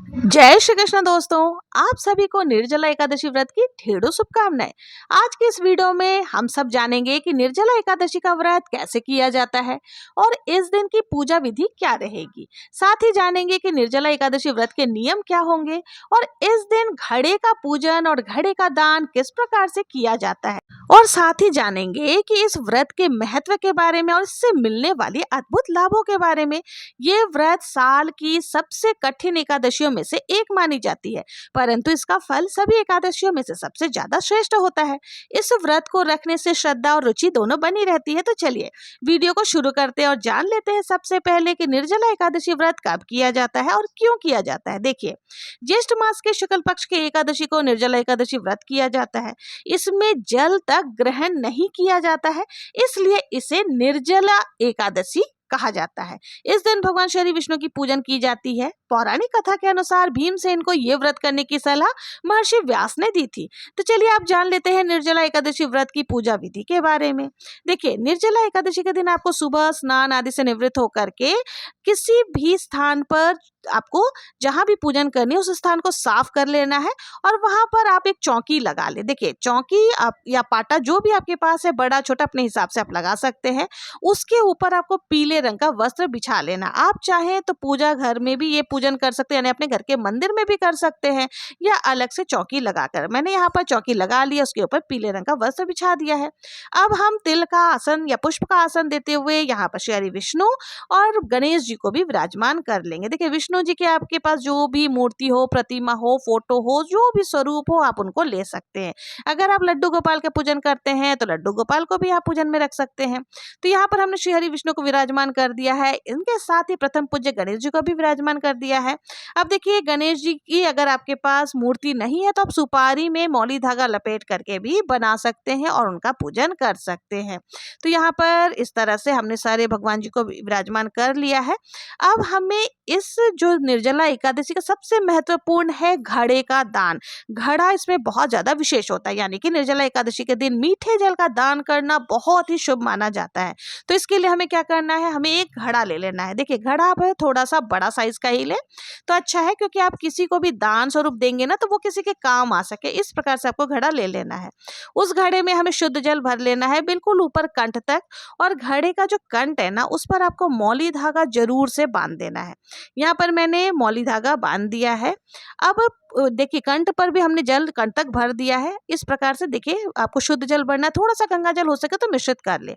जय श्री कृष्ण दोस्तों। आप सभी को निर्जला एकादशी व्रत की ढेरों शुभकामनाएं। आज के इस वीडियो में हम सब जानेंगे कि निर्जला एकादशी का व्रत कैसे किया जाता है और इस दिन की पूजा विधि क्या रहेगी। साथ ही जानेंगे कि निर्जला एकादशी व्रत के नियम क्या होंगे और इस दिन घड़े का पूजन और घड़े का दान किस प्रकार से किया जाता है। और साथ ही जानेंगे कि इस व्रत के महत्व के बारे में और इससे मिलने वाली अद्भुत लाभों के बारे में। ये व्रत साल की सबसे कठिन एकादशियों में से एक मानी जाती है, परंतु इसका फल सभी एकादशियों में से सबसे ज्यादा श्रेष्ठ होता है। इस व्रत को रखने से श्रद्धा और रुचि दोनों बनी रहती है। तो चलिए वीडियो को शुरू करते हैं और जान लेते हैं सबसे पहले कि निर्जला एकादशी व्रत कब किया जाता है और क्यों किया जाता है। देखिए, ज्येष्ठ मास के शुक्ल पक्ष के एकादशी को निर्जला एकादशी व्रत किया जाता है। इसमें जल तक ग्रहण नहीं किया जाता है, इसलिए इसे निर्जला एकादशी कहा जाता है। इस दिन भगवान श्री विष्णु की पूजन की जाती है। पौराणिक कथा के अनुसार भीमसेन को ये व्रत करने की सलाह महर्षि व्यास ने दी थी। तो चलिए आप जान लेते हैं निर्जला एकादशी व्रत की पूजा विधि के बारे में। देखिए, निर्जला एकादशी के दिन आपको सुबह स्नान आदि से निवृत्त होकर के किसी भी स्थान पर आपको जहां भी पूजन करनी है उस स्थान को साफ कर लेना है और वहां पर आप एक चौकी लगा ले। देखिए, चौकी आप या पाटा जो भी आपके पास है, बड़ा छोटा अपने हिसाब से आप लगा सकते हैं। उसके ऊपर आपको पीले रंग का वस्त्र बिछा लेना। आप चाहें तो पूजा घर में भी ये पूजन कर सकते हैं, यानी अपने घर के मंदिर में भी कर सकते हैं या अलग से चौकी लगाकर। मैंने यहाँ पर चौकी लगा लिया, उसके ऊपर पीले रंग का वस्त्र बिछा दिया है। अब हम तिल का आसन या पुष्प का आसन देते हुए यहाँ पर श्री विष्णु और गणेश जी को भी विराजमान कर लेंगे। देखिए, विष्णु जी के आपके पास जो भी मूर्ति हो, प्रतिमा हो, फोटो हो, जो भी स्वरूप हो, आप उनको ले सकते हैं। अगर आप लड्डू गोपाल का पूजन करते हैं तो लड्डू गोपाल को भी आप पूजन में रख सकते हैं। तो यहाँ पर हमने श्री हरि विष्णु को विराजमान कर दिया है। इनके साथ ही प्रथम पूज्य गणेश जी को भी विराजमान कर दिया है। अब देखिए, गणेश जी की अगर आपके पास मूर्ति नहीं है तो आप सुपारी में मौली धागा लपेट करके भी बना सकते हैं और उनका पूजन कर सकते हैं। तो यहाँ पर इस तरह से हमने सारे भगवान जी को विराजमान कर लिया है। अब हमें इस जो निर्जला एकादशी का सबसे महत्वपूर्ण है घड़े का दान। घड़ा इसमें बहुत ज्यादा विशेष होता है, यानी कि निर्जला एकादशी के दिन मीठे जल का दान करना बहुत ही शुभ माना जाता है। तो इसके लिए हमें क्या करना है, हमें एक घड़ा ले लेना है। देखिए, घड़ा आप थोड़ा सा बड़ा साइज का ही ले तो अच्छा है, क्योंकि आप किसी को भी दान स्वरूप देंगे ना तो वो किसी के काम आ सके, इस प्रकार से आपको घड़ा ले लेना है। उस घड़े में हमें शुद्ध जल भर लेना है बिल्कुल ऊपर कंठ तक, और घड़े का जो कंठ है ना उस पर आपको मौली धागा जरूर से बांध देना है। यहाँ पर मैंने मौली धागा बांध दिया है। अब देखिए, कंठ पर भी हमने जल कंठ तक भर दिया है। इस प्रकार से देखिए, आपको शुद्ध जल भरना, थोड़ा सा गंगा जल हो सके तो मिश्रित कर ले।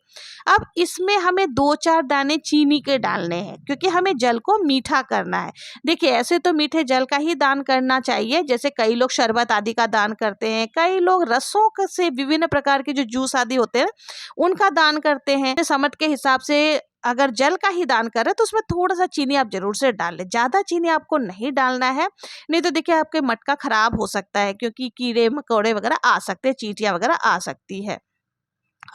अब इसमें हमें 2-4 दाने चीनी के डालने हैं, क्योंकि हमें जल को मीठा करना है। देखिए, ऐसे तो मीठे जल का ही दान करना चाहिए, जैसे कई लोग शरबत आदि का दान करते हैं, कई लोग रसों से विभिन्न प्रकार के जो जूस आदि होते हैं उनका दान करते हैं। समझ के हिसाब से अगर जल का ही दान कर रहे तो उसमें थोड़ा सा चीनी आप जरूर से डाल लें। ज्यादा चीनी आपको नहीं डालना है, नहीं तो देखिए आपके मटका खराब हो सकता है, क्योंकि कीड़े मकोड़े वगैरह आ सकते हैं, चींटियां वगैरह आ सकती है।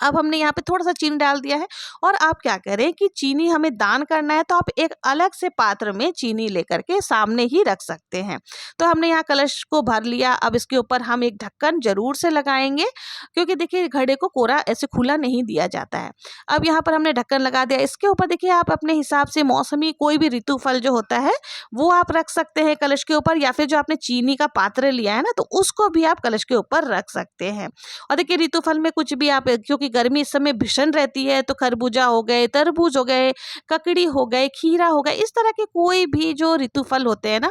अब हमने यहाँ पे थोड़ा सा चीनी डाल दिया है। और आप क्या करें कि चीनी हमें दान करना है तो आप एक अलग से पात्र में चीनी लेकर के सामने ही रख सकते हैं। तो हमने यहाँ कलश को भर लिया। अब इसके ऊपर हम एक ढक्कन जरूर से लगाएंगे, क्योंकि देखिए घड़े को कोरा ऐसे खुला नहीं दिया जाता है। अब यहाँ पर हमने ढक्कन लगा दिया। इसके ऊपर देखिए आप अपने हिसाब से मौसमी कोई भी ऋतु फल जो होता है वो आप रख सकते हैं कलश के ऊपर, या फिर जो आपने चीनी का पात्र लिया है ना तो उसको भी आप कलश के ऊपर रख सकते हैं। और देखिए, ऋतु फल में कुछ भी आप, क्योंकि गर्मी इस समय भीषण रहती है, तो खरबूजा हो गए, तरबूज हो गए, ककड़ी हो गए, खीरा हो गए, इस तरह के कोई भी जो ऋतु फल होते हैं ना,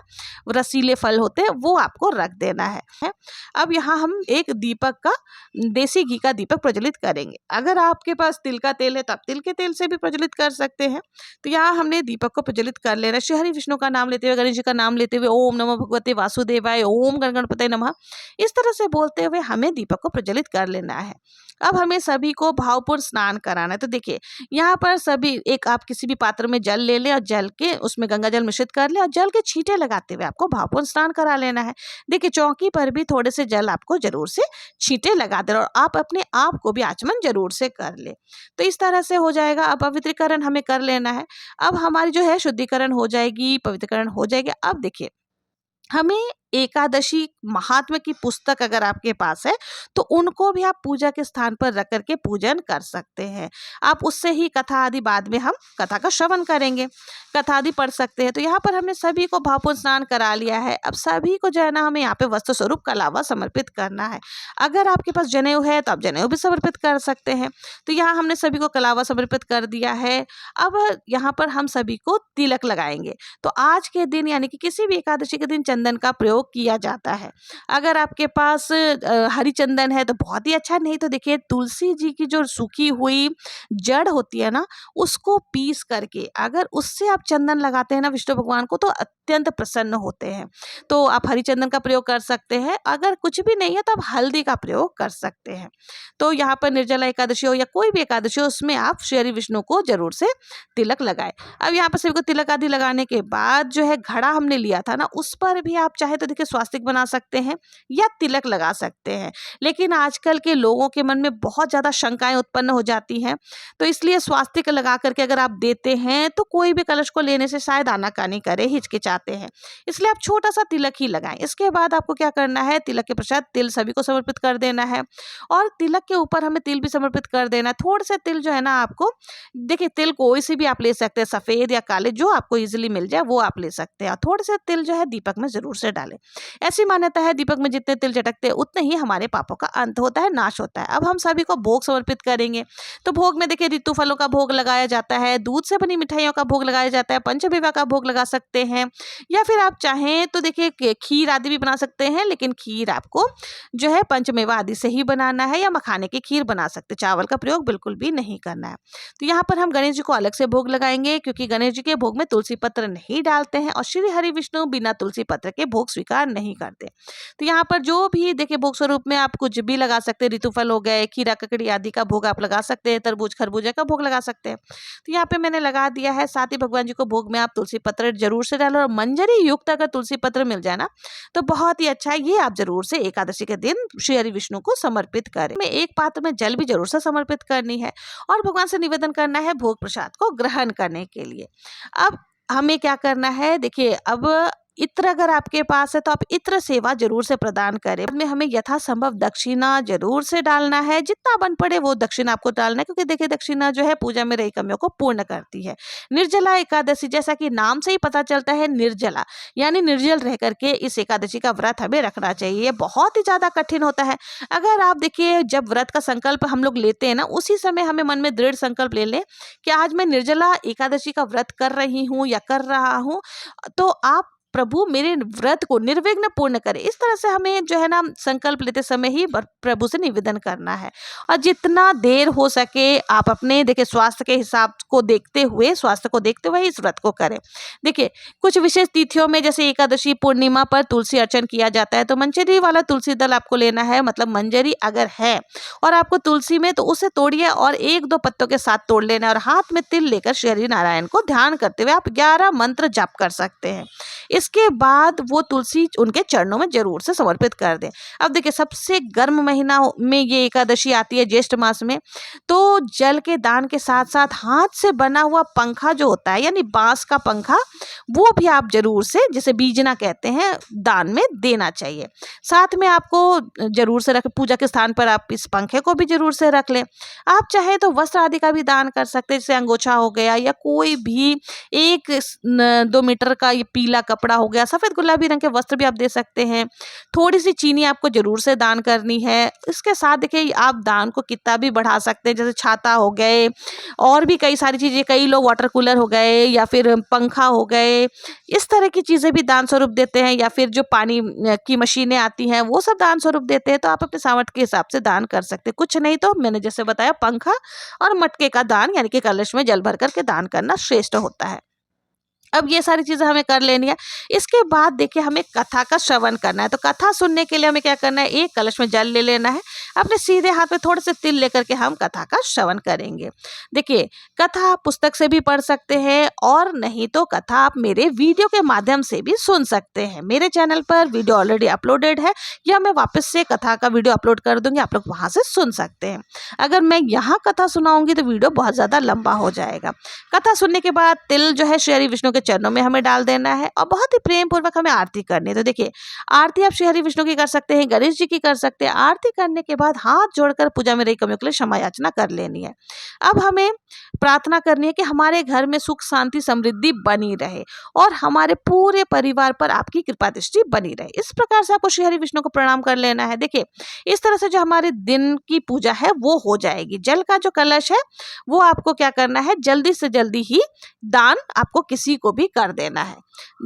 रसीले फल होते हैं, वो आपको रख देना है। अब यहाँ हम एक दीपक का, देसी घी का दीपक प्रज्वलित करेंगे। अगर आपके पास तिल का तेल है तो आप तिल के तेल से भी प्रज्वलित कर सकते हैं। तो यहाँ हमने दीपक को प्रज्वलित कर लेना। श्री हरि विष्णु का नाम लेते हुए, गणेश जी का नाम लेते हुए, ओम नमो भगवते वासुदेवाय, ओम गणपतये नमः, इस तरह से बोलते हुए हमें दीपक को प्रज्वलित कर लेना है। अब हमें सभी को भावपूर्ण स्नान कराना है। तो देखिए, यहाँ पर सभी एक आप किसी भी पात्र में जल ले लें और जल के उसमें गंगा जल मिश्रित कर ले और जल के छींटे लगाते हुए आपको भावपूर्ण स्नान करा लेना है। देखिए, चौकी पर भी थोड़े से जल आपको जरूर से छींटे लगा दे और आप अपने आप को भी आचमन जरूर से कर ले। तो इस तरह से हो जाएगा। अब पवित्रीकरण हमें कर लेना है। अब हमारी जो है शुद्धिकरण हो जाएगी, पवित्रीकरण हो जाएगी। अब देखिए, हमें एकादशी महात्म्य की पुस्तक अगर आपके पास है तो उनको भी आप पूजा के स्थान पर रख करके पूजन कर सकते हैं। आप उससे ही कथा आदि बाद में हम कथा का श्रवण करेंगे, कथा आदि पढ़ सकते हैं। तो यहाँ पर हमने सभी को भावपूर्ण स्नान करा लिया है। अब सभी को जो है ना हमें यहाँ पे वस्त्र स्वरूप कलावा समर्पित करना है। अगर आपके पास जनेऊ है तो आप जनेऊ भी समर्पित कर सकते हैं। तो यहाँ हमने सभी को कलावा समर्पित कर दिया है। अब यहाँ पर हम सभी को तिलक लगाएंगे। तो आज के दिन यानी कि किसी भी एकादशी के दिन चंदन का प्रयोग किया जाता है। अगर आपके पास हरी चंदन है तो बहुत ही अच्छा, नहीं तो देखिए तुलसी जी की जो सूखी हुई जड़ होती है ना, उसको पीस करके अगर उससे आप चंदन लगाते हैं ना विष्णु भगवान को तो अत्यंत प्रसन्न होते हैं। तो आप हरी चंदन का प्रयोग कर सकते हैं। अगर कुछ भी नहीं है तो आप हल्दी का प्रयोग कर सकते हैं। तो यहाँ पर निर्जला एकादशी हो या कोई भी एकादशी हो, उसमें आप श्री विष्णु को जरूर से तिलक लगाए। अब यहाँ पर सभी को तिलक आदि लगाने के बाद जो है घड़ा हमने लिया था ना, उस पर भी आप चाहे तो देखिए स्वास्तिक बना सकते हैं या तिलक लगा सकते हैं। लेकिन आजकल के लोगों के मन में बहुत ज़्यादा शंकाएं उत्पन्न हो जाती हैं, तो इसलिए स्वास्तिक लगा करके अगर आप देते हैं तो कोई भी कलश को लेने से शायद आनाकानी करे, हिचकिचाते हैं, इसलिए आप छोटा सा तिलक ही लगाएं। इसके बाद आपको क्या करना है, तिलक के पश्चात तिल सभी को समर्पित कर देना है और तिलक के ऊपर हमें तिल भी समर्पित कर देना है। थोड़े से तिल जो है ना आपको, देखिए तिल कोई सी भी आप ले सकते हैं, सफ़ेद या काले जो आपको इजीली मिल जाए वो आप ले सकते हैं। थोड़े से तिल जो है दीपक में जरूर से डालें। ऐसी मान्यता है दीपक में जितने तिल चटकते हैं उतने ही हमारे पापों का अंत होता है, नाश होता है। अब हम सभी को भोग समर्पित करेंगे। तो भोग में देखिए ऋतु फलों का भोग लगाया जाता है, दूध से बनी मिठाइयों का भोग लगाया जाता है, पंचमेवा का भोग लगा सकते हैं, या फिर आप चाहें तो देखिए खीर आदि भी बना सकते हैं। लेकिन खीर आपको जो है पंचमेवा आदि से ही बनाना है, या मखाने की खीर बना सकते, चावल का प्रयोग बिल्कुल भी नहीं करना है। तो यहाँ पर हम गणेश जी को अलग से भोग लगाएंगे, क्योंकि गणेश जी के भोग में तुलसी पत्र नहीं डालते हैं और श्री हरि विष्णु बिना तुलसी पत्र के भोग स्वीकार नहीं करते। तो यहाँ पर जो भी देखिए भोग स्वरूप में आप कुछ भी लगा सकते हैं, ऋतु फल हो गए, खीरा ककड़ी आदि का भोग आप लगा सकते हैं, तरबूज खरबूजा का भोग लगा सकते हैं। तो यहाँ पे मैंने लगा दिया है। साथ ही भगवान जी को भोग में आप तुलसी पत्र जरूर से डालें, और मंजरी युक्त अगर तुलसी पत्र मिल जाए ना तो बहुत ही अच्छा है। ये आप जरूर से एकादशी के दिन श्री हरि विष्णु को समर्पित करें। में एक पात्र में जल भी जरूर से समर्पित करनी है और भगवान से निवेदन करना है भोग प्रसाद को ग्रहण करने के लिए। अब हमें क्या करना है, देखिए अब इत्र अगर आपके पास है तो आप इत्र सेवा जरूर से प्रदान करें। में हमें यथासंभव दक्षिणा जरूर से डालना है, जितना बन पड़े वो दक्षिणा आपको डालना है, क्योंकि देखिए दक्षिणा जो है पूजा में रही कमियों को पूर्ण करती है। निर्जला एकादशी, जैसा कि नाम से ही पता चलता है निर्जला यानी निर्जल रह करके इस एकादशी का व्रत हमें रखना चाहिए। ये बहुत ही ज्यादा कठिन होता है। अगर आप देखिए जब व्रत का संकल्प हम लोग लेते हैं ना, उसी समय हमें मन में दृढ़ संकल्प ले लें कि आज मैं निर्जला एकादशी का व्रत कर रही हूँ या कर रहा हूँ, तो आप प्रभु मेरे व्रत को निर्विघ्न पूर्ण करे। इस तरह से हमें जो है ना संकल्प लेते समय ही प्रभु से निवेदन करना है। और जितना देर हो सके आप अपने देखिए स्वास्थ्य के हिसाब को देखते हुए, स्वास्थ्य को देखते हुए इस व्रत को करें। देखिए कुछ विशेष तिथियों में जैसे एकादशी पूर्णिमा पर तुलसी अर्चन किया जाता है, तो मंजरी वाला तुलसी दल आपको लेना है। मतलब मंजरी अगर है और आपको तुलसी में, तो उसे तोड़िए और 1-2 पत्तों के साथ तोड़ लेना है, और हाथ में तिल लेकर श्री नारायण को ध्यान करते हुए आप 11 मंत्र जाप कर सकते हैं। इसके बाद वो तुलसी उनके चरणों में जरूर से समर्पित कर दें। अब देखिए सबसे गर्म महीना में ये एकादशी आती है, ज्येष्ठ मास में, तो जल के दान के साथ साथ हाथ से बना हुआ पंखा जो होता है यानी बांस का पंखा, वो भी आप जरूर से, जिसे बीजना कहते हैं, दान में देना चाहिए। साथ में आपको जरूर से रख, पूजा के स्थान पर आप इस पंखे को भी जरूर से रख लें। आप चाहे तो वस्त्र आदि का भी दान कर सकते हैं, जैसे अंगोछा हो गया या कोई भी 1-2 मीटर का ये पीला कपड़ा हो गया, सफेद गुलाबी रंग के वस्त्र भी आप दे सकते हैं। थोड़ी सी चीनी आपको जरूर से दान करनी है। इसके साथ देखिए आप दान को कितना भी बढ़ा सकते हैं, जैसे छाता हो गए और भी कई सारी चीजें, कई लोग वाटर कूलर हो गए या फिर पंखा हो गए, इस तरह की चीजें भी दान स्वरूप देते हैं, या फिर जो पानी की मशीनें आती हैं वो सब दान स्वरूप देते हैं। तो आप अपने सामर्थ्य के हिसाब से दान कर सकते हैं। कुछ नहीं तो मैंने जैसे बताया पंखा और मटके का दान यानी कि कलश में जल भर करके दान करना श्रेष्ठ होता है। अब ये सारी चीजें हमें कर लेनी है। इसके बाद देखिए हमें कथा का श्रवण करना है। तो कथा सुनने के लिए हमें क्या करना है, एक कलश में जल ले लेना है, अपने सीधे हाथ में थोड़े से तिल लेकर के हम कथा का श्रवण करेंगे। देखिए कथा पुस्तक से भी पढ़ सकते हैं, और नहीं तो कथा आप मेरे वीडियो के माध्यम से भी सुन सकते हैं। मेरे चैनल पर वीडियो ऑलरेडी अपलोडेड है, या मैं वापस से कथा का वीडियो अपलोड कर दूंगी, आप लोग वहां से सुन सकते हैं। अगर मैं यहाँ कथा सुनाऊंगी तो वीडियो बहुत ज्यादा लंबा हो जाएगा। कथा सुनने के बाद तिल जो है श्री विष्णु के चरणों में हमें डाल देना है और बहुत ही प्रेम पूर्वक हमें आरती करनी है। तो देखिए, आरती आप श्री हरि विष्णु की कर सकते हैं, गणेश जी की कर सकते हैं। आरती करने के बाद हाथ जोड़कर पूजा में रही कमियों के लिए क्षमा याचना कर लेनी है। अब हमें प्रार्थना करनी है कि हमारे घर में सुख शांति समृद्धि बनी रहे और हमारे पूरे परिवार पर आपकी कृपा दृष्टि बनी रहे। इस प्रकार से आपको श्री हरि विष्णु को प्रणाम कर लेना है। देखिए, इस तरह से जो हमारे दिन की पूजा है वो हो जाएगी। जल का जो कलश है वो आपको क्या करना है, जल्दी से जल्दी ही दान आपको किसी को भी कर देना है।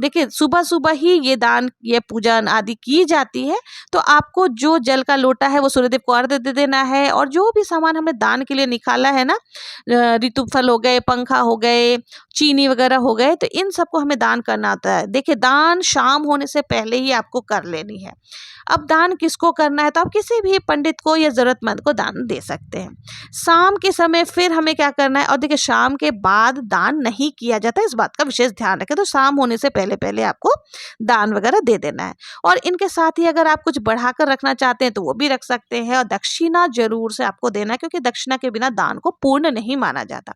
देखिए, सुबह सुबह ही ये दान, ये पूजा आदि की जाती है। तो आपको जो जल का लोटा है वो सूर्यदेव को अर्घ्य दे देना है और जो भी सामान हमने दान के लिए निकाला है ना, ऋतु फल हो गए, पंखा हो गए, चीनी वगैरह हो गए, तो इन सबको हमें दान करना होता है। देखिए, दान शाम होने से पहले ही आपको कर लेनी है। अब दान किसको करना है, तो आप किसी भी पंडित को या जरूरतमंद को दान दे सकते हैं। शाम के समय फिर हमें क्या करना है, और देखिए शाम के बाद दान नहीं किया जाता, इस बात का विशेष ध्यान रखें। तो शाम होने से पहले पहले आपको दान वगैरह दे देना है। और इनके साथ ही अगर आप कुछ बढ़ाकर रखना चाहते हैं तो वो भी रख सकते हैं। और दक्षिणा जरूर से आपको देना है, क्योंकि दक्षिणा के बिना दान को पूर्ण नहीं माना जाता।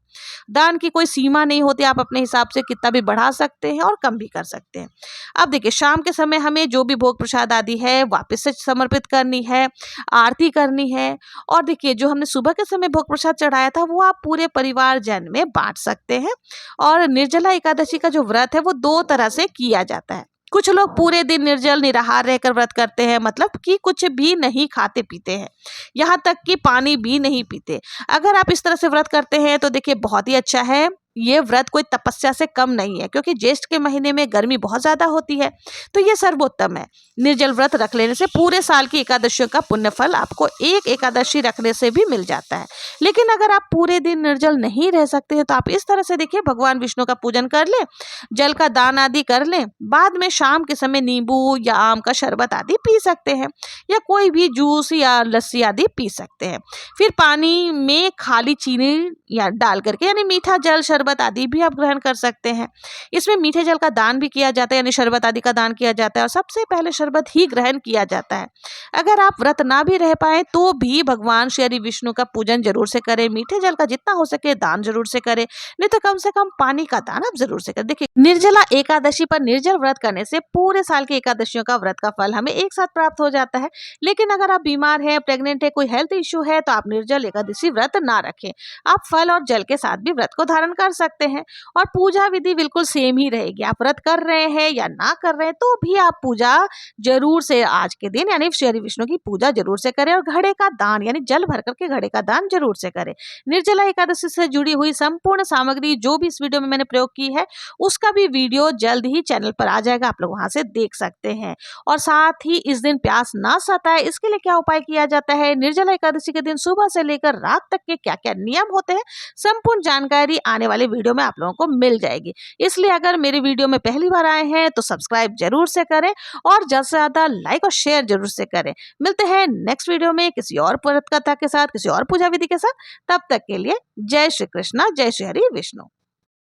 दान की कोई सीमा नहीं होती, आप अपने हिसाब से कितना भी बढ़ा सकते हैं और कम भी कर सकते हैं। अब देखिए, शाम के समय हमें जो भी भोग प्रसाद आदि है वापस से समर्पित करनी है, आरती करनी है। और देखिए, जो हमने सुबह के समय भोग प्रसाद चढ़ाया था वो आप पूरे परिवार जन में बांट सकते हैं। और निर्जला एकादशी का जो व्रत है वो 2 तरह से किया जाता है। कुछ लोग पूरे दिन निर्जल निराहार रहकर व्रत करते हैं, मतलब कि कुछ भी नहीं खाते पीते हैं, यहाँ तक कि पानी भी नहीं पीते। अगर आप इस तरह से व्रत करते हैं तो देखिए बहुत ही अच्छा है। ये व्रत कोई तपस्या से कम नहीं है, क्योंकि ज्येष्ठ के महीने में गर्मी बहुत ज्यादा होती है, तो ये सर्वोत्तम है। निर्जल व्रत रख लेने से पूरे साल की एकादशियों का पुण्य फल आपको एक एकादशी रखने से भी मिल जाता है। लेकिन अगर आप पूरे दिन निर्जल नहीं रह सकते हैं तो आप इस तरह से देखिए, भगवान विष्णु का पूजन कर लें, जल का दान आदि कर लें, बाद में शाम के समय नींबू या आम का शरबत आदि पी सकते हैं, या कोई भी जूस या लस्सी आदि पी सकते हैं। फिर पानी में खाली चीनी या डाल करके, यानी मीठा जल शरबत आदि भी आप ग्रहण कर सकते हैं। इसमें मीठे जल का दान भी किया जाता है, यानी शरबत आदि का दान किया जाता है, और सबसे पहले शरबत ही ग्रहण किया जाता है। अगर आप व्रत ना भी रह पाए तो भी भगवान श्री हरि विष्णु का पूजन जरूर से करें, मीठे जल का जितना हो सके दान जरूर से करें, नहीं तो कम से कम पानी का दान आप जरूर से करें। देखिए, निर्जला एकादशी पर निर्जल व्रत करने से पूरे साल की एकादशियों का व्रत का फल हमें एक साथ प्राप्त हो जाता है। लेकिन अगर आप बीमार हैं, प्रेग्नेंट है, कोई हेल्थ इश्यू है, तो आप निर्जल एकादशी व्रत ना रखें। आप फल और जल के साथ भी व्रत को धारण कर सकते हैं और पूजा विधि बिल्कुल सेम ही रहेगी। आप व्रत कर रहे हैं या ना कर रहे हैं तो भी आप पूजा जरूर से आज के दिन यानी श्री हरि विष्णु की पूजा जरूर से करें, और घड़े का दान यानी जल भर करके घड़े का दान जरूर से करें। निर्जला एकादशी से जुड़ी हुई संपूर्ण सामग्री जो भी इस वीडियो में मैंने प्रयोग की है उसका भी वीडियो जल्द ही चैनल पर आ जाएगा, आप लोग वहां से देख सकते हैं। और साथ ही इस दिन प्यास ना सताए इसके लिए क्या उपाय किया जाता है, निर्जला एकादशी के दिन सुबह से लेकर रात तक के क्या क्या नियम होते हैं, संपूर्ण जानकारी आने वाले वीडियो में आप लोगों को मिल जाएगी। इसलिए अगर मेरे वीडियो में पहली बार आए हैं तो सब्सक्राइब जरूर से करें और ज्यादा से ज्यादा लाइक और शेयर जरूर से करें। मिलते हैं नेक्स्ट वीडियो में किसी और व्रत कथा के साथ, किसी और पूजा विधि के साथ। तब तक के लिए जय श्री कृष्णा, जय श्री हरि विष्णु।